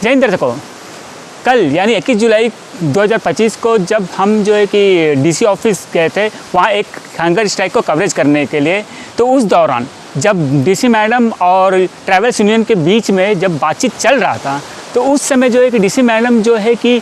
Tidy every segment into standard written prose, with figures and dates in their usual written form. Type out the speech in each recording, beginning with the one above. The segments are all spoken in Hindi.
जय हिंद दर्शकों, कल यानी 21 जुलाई 2025 को जब हम जो है कि डीसी ऑफिस गए थे वहाँ एक हंगर स्ट्राइक को कवरेज करने के लिए, तो उस दौरान जब डीसी मैडम और ट्रैवल्स यूनियन के बीच में जब बातचीत चल रहा था, तो उस समय जो है कि डीसी मैडम जो है कि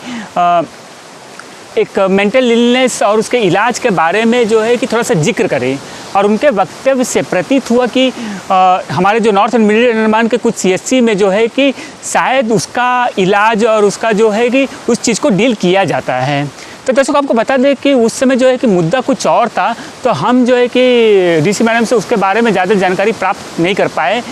एक मेंटल इलनेस और उसके इलाज के बारे में जो है कि थोड़ा सा जिक्र करें, और उनके वक्तव्य से प्रतीत हुआ कि हमारे जो नॉर्थ एंड मिडिल अंडमान के कुछ सीएचसी में जो है कि शायद उसका इलाज और उसका जो है कि उस चीज़ को डील किया जाता है। तो दर्शकों, आपको बता दें कि उस समय जो है कि मुद्दा कुछ और था, तो हम जो है कि डीसी मैडम से उसके बारे में ज़्यादा जानकारी प्राप्त नहीं कर पाए।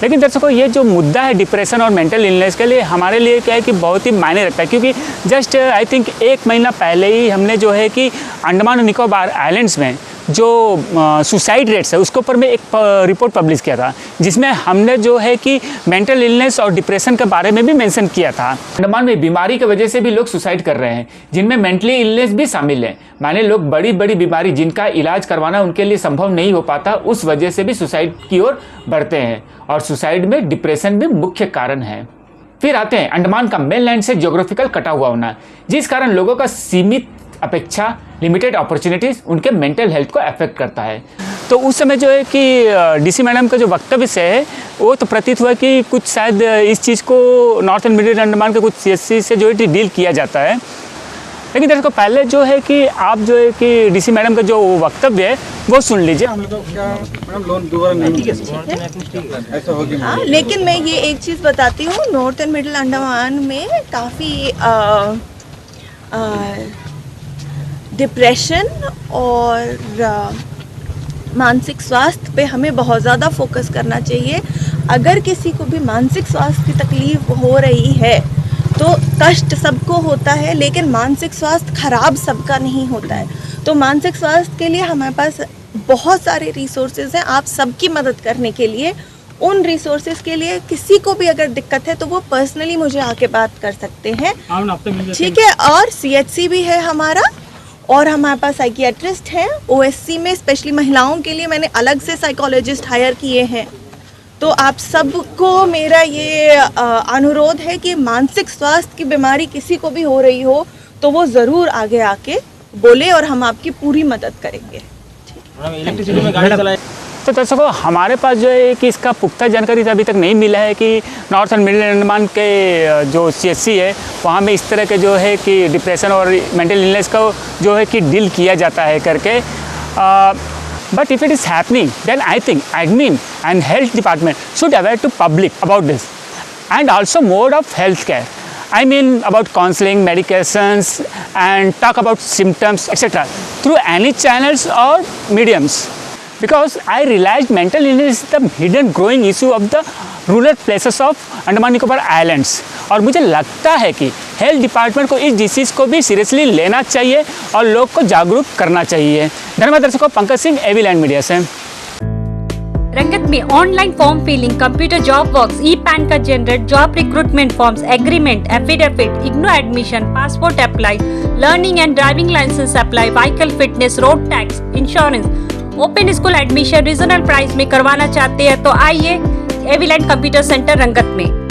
लेकिन दर्शकों, ये जो मुद्दा है डिप्रेशन और मेंटल इलनेस के लिए, हमारे लिए क्या है कि बहुत ही मायने रखता है, क्योंकि जस्ट आई थिंक 1 महीना पहले ही हमने जो है कि अंडमान और निकोबार आइलैंड्स में जो सुसाइड रेट्स है उसके ऊपर में एक रिपोर्ट पब्लिश किया था, जिसमें हमने जो है कि मेंटल इलनेस और डिप्रेशन के बारे में भी मेंशन किया था। अंडमान में बीमारी की वजह से भी लोग सुसाइड कर रहे हैं, जिनमें मेंटली इलनेस भी शामिल है। माने लोग बड़ी बड़ी बीमारी जिनका इलाज करवाना उनके लिए संभव नहीं हो पाता, उस वजह से भी सुसाइड की ओर बढ़ते हैं, और सुसाइड में डिप्रेशन भी मुख्य कारण है। फिर आते हैं अंडमान का मेनलैंड से ज्योग्राफिकल कटा हुआ होना, जिस कारण लोगों का सीमित अपेक्षा, लिमिटेड अपॉर्चुनिटीज़ उनके मेंटल हेल्थ को अफेक्ट करता है। तो उस समय जो है कि डीसी मैडम का जो वक्तव्य से है वो तो प्रतीत हुआ कि कुछ शायद इस चीज़ को नॉर्थ एंड मिडिल अंडमान के कुछ सीएचसी से जो है डील किया जाता है। लेकिन दर्शकों, पहले जो है कि आप जो है कि डीसी मैडम का जो वक्तव्य है वो सुन लीजिए। हाँ, लेकिन मैं ये एक चीज़ बताती हूँ, नॉर्थ एंड मिडिल अंडमान में काफ़ी डिप्रेशन और मानसिक स्वास्थ्य पे हमें बहुत ज़्यादा फोकस करना चाहिए। अगर किसी को भी मानसिक स्वास्थ्य की तकलीफ हो रही है तो कष्ट सबको होता है, लेकिन मानसिक स्वास्थ्य खराब सबका नहीं होता है। तो मानसिक स्वास्थ्य के लिए हमारे पास बहुत सारे रिसोर्सेज हैं आप सबकी मदद करने के लिए। उन रिसोर्सेज के लिए किसी को भी अगर दिक्कत है तो वो पर्सनली मुझे आके बात कर सकते हैं, ठीक है। और सीएचसी भी है हमारा, और हमारे पास साइकियाट्रिस्ट हैं। ओएससी में स्पेशली महिलाओं के लिए मैंने अलग से साइकोलॉजिस्ट हायर किए हैं। तो आप सबको मेरा ये अनुरोध है कि मानसिक स्वास्थ्य की बीमारी किसी को भी हो रही हो तो वो ज़रूर आगे आके बोले और हम आपकी पूरी मदद करेंगे। इलेक्ट्रिसिटी में गाड़ी चलाए। तो दर्शकों, हमारे पास जो है कि इसका पुख्ता जानकारी अभी तक नहीं मिला है कि नॉर्थ एंड मिडिल अंडमान के जो सीएचसी है वहाँ में इस तरह के जो है कि डिप्रेशन और मेंटल इलनेस का जो है कि डील किया जाता है करके। But if it is happening, then I think admin and health department should aware to public about this, and also mode of health care. I mean about counseling, medications, and talk about symptoms, etc. through any channels or mediums. Because I realized mental illness is the hidden growing issue of the rural places of Andaman Nicobar islands, और मुझे लगता है कि हेल्थ डिपार्टमेंट को इस डिसीज़ को भी सीरियसली लेना चाहिए और लोग को जागरूक करना चाहिए। धन्यवाद दर्शकों, Pankaj Singh, AV land media से। रंगत में online form filling, computer job works, E PAN का generate, job recruitment forms, agreement, affidavit, IGNOU admission, passport apply, learning and driving licence apply, vehicle fitness, road tax, insurance, open school admission regional price में करवाना चाहते हैं तो आइए एवी लैंड कंप्यूटर सेंटर रंगत में।